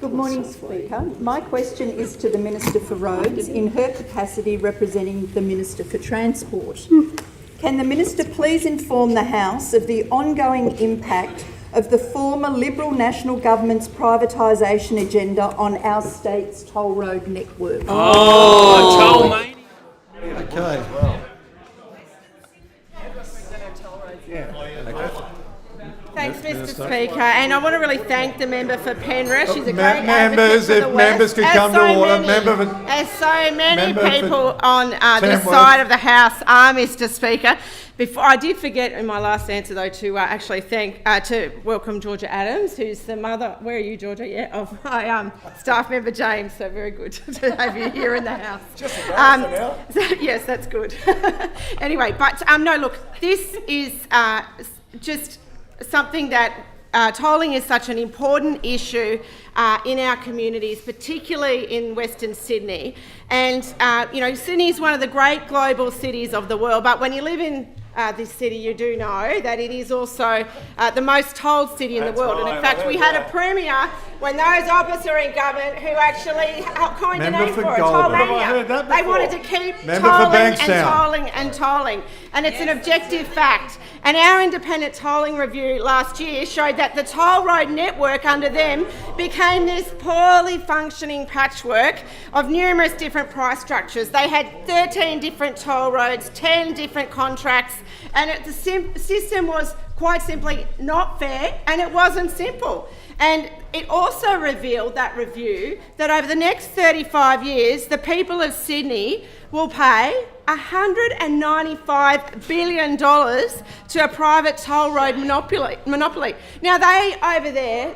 Good morning, Speaker. My question is to the Minister for Roads in her capacity representing the Minister for Transport. Can the Minister please inform the House of the ongoing impact of the former Liberal National Government's privatisation agenda on our state's toll road network? Toll mania. Okay. Thanks, Mr. Speaker, and I want to really thank the member for Penrith. She's a great members, advocate for the if West. members could come to order. As so many member for people on this Tamworth. side of the House are, Mr. Speaker. Before I did forget in my last answer, though, to actually to welcome Georgia Adams, who's the mother. Where are you, Georgia? Yeah, of my staff member James. So very good to have you here in the House. Just a now. Yes, that's good. Anyway, but no, look, this is just something that tolling is such an important issue in our communities, particularly in Western Sydney. And, Sydney is one of the great global cities of the world, but when you live in this city, you do know that it is also the most tolled city in the world. And in fact, we had a premier when those opposite are in government who actually coined the name for it, toll mania. They wanted to keep tolling and tolling. And it's an objective fact. And our independent tolling review last year showed that the toll road network under them became this poorly functioning patchwork of numerous different price structures. They had 13 different toll roads, 10 different contracts, and the system was quite simply not fair, and it wasn't simple. And it also revealed, that review, that over the next 35 years, the people of Sydney will pay $195 billion to a private toll road monopoly. Now, they over there,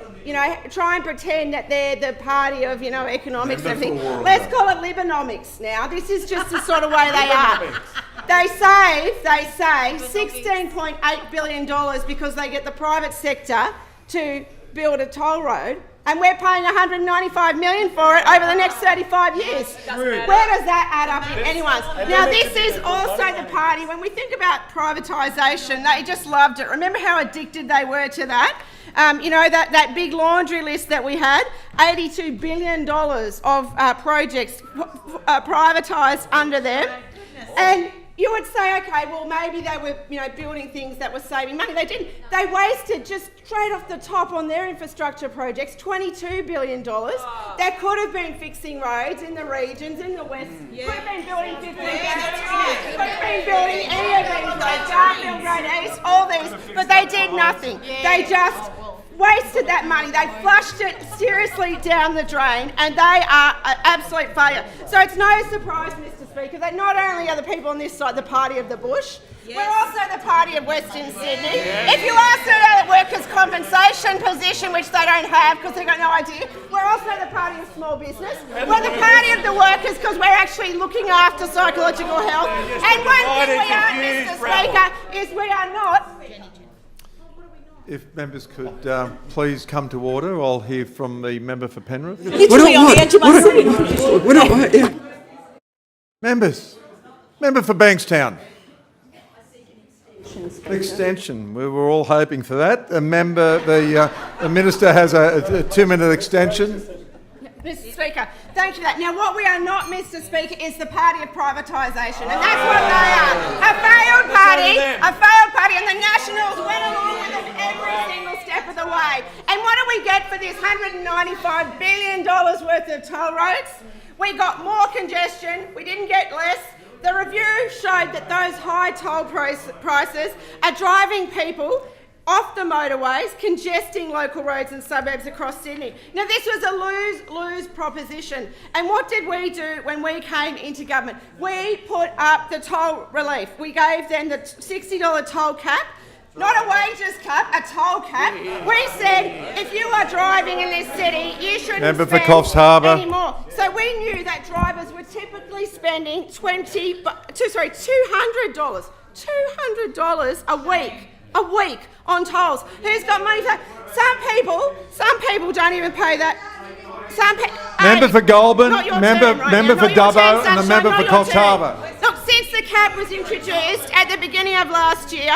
try and pretend that they're the party of, economics and everything. Let's call it Libonomics now. This is just the sort of way they are. They save $16.8 billion because they get the private sector to build a toll road, and we're paying $195 million for it over the next 35 years. Where does that add up in anyone's? Now, this is also the party, when we think about privatisation, they just loved it. Remember how addicted they were to that? That big laundry list that we had, $82 billion of projects privatised under them. And you would say, okay, well, maybe they were, building things that were saving money. They didn't. They wasted, just straight off the top on their infrastructure projects, $22 billion. That could have been fixing roads in the regions, in the West. Could have been building 15 Could have been building any of these roads, Garfield Road East, all these, but they did nothing. They just wasted that money. They flushed it seriously down the drain, and they are an absolute failure. So it's no surprise, Mr. Speaker, that not only are the people on this side the party of the bush, we're also the party of Western Sydney. If you ask the workers' compensation position, which they don't have because they've got no idea, we're also the party of small business. We're the party of the workers because we're actually looking after psychological health. And one thing we aren't, Mr. Speaker, is we are not. If members could please come to order, I'll hear from the member for Penrith. Literally on the edge of my seat. Members, member for Bankstown. Extension. We were all hoping for that. The minister has a 2-minute extension. Mr. Speaker, thank you for that. Now, what we are not, Mr. Speaker, is the party of privatisation, and that's what they are. A failed party, and the Nationals went along with it every single step of the way. And what do we get for this $195 billion worth of toll roads? We got more congestion, we didn't get less. The review showed that those high toll prices are driving people off the motorways, congesting local roads and suburbs across Sydney. Now, this was a lose-lose proposition. And what did we do when we came into government? We put up the toll relief. We gave them the $60 toll cap, not a wages cap, a toll cap. We said, if you are driving in this city, you shouldn't spend any more. So we knew that drivers were typically spending $200 a week on tolls. Who's got money for? Some people don't even pay that. Member for Goulburn, member for Dubbo, and the member for Coffs Harbour. Look, since the cap was introduced at the beginning of last year,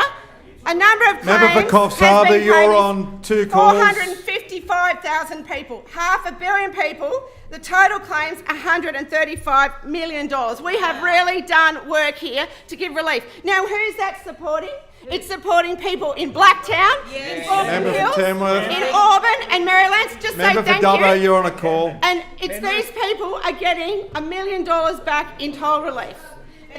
A number of claims Member for Coffs has Harbour, been you're paid on 2 calls. 455,000 people, 500 million people. The total claims $135 million. We have really done work here to give relief. Now, who's that supporting? It's supporting people in Blacktown, in Auburn Member for Hills, Tamworth. in Auburn and Maryland. Just Member say for thank Dubbo, you. you're on a call. And it's these people are getting $1 million back in toll relief.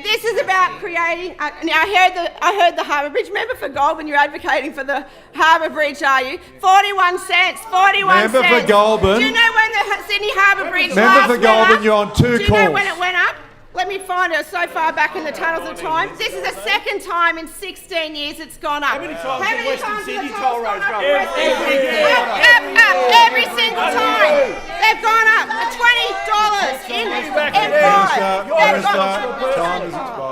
This is about creating. Now I heard the Harbour Bridge. Member for Goulburn, you're advocating for the Harbour Bridge, are you? 41 cents. 41 Member cents. for Goulburn. Do you know when the Sydney Harbour Bridge Member last for went Goulburn, up? you're on 2 Do you know calls. when it went up? Let me find it. So far back in the tunnels of time. This is the second time in 16 years it's gone up. How many times How in many Western times Sydney have the toll tolls roads gone up? gone up? Every single time. They've gone up. $20 in Minister, five. They've Minister, gone- time has expired.